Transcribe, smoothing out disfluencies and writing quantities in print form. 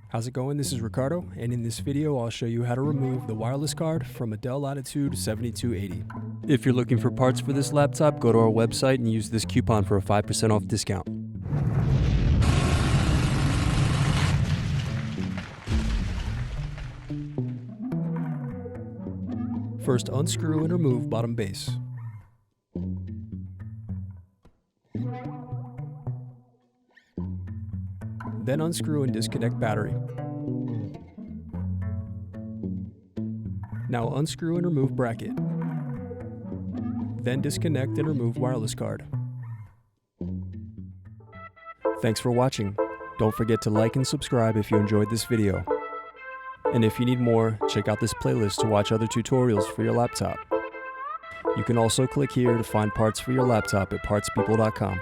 How's it going? This is Ricardo, and in this video I'll show you how to remove the wireless card from a Dell Latitude 7280. If you're looking for parts for this laptop, go to our website and use this coupon for a 5% off discount. First, unscrew and remove bottom base. Then unscrew and disconnect battery. Now unscrew and remove bracket. Then disconnect and remove wireless card. Thanks for watching. Don't forget to like and subscribe if you enjoyed this video. And if you need more, check out this playlist to watch other tutorials for your laptop. You can also click here to find parts for your laptop at partspeople.com.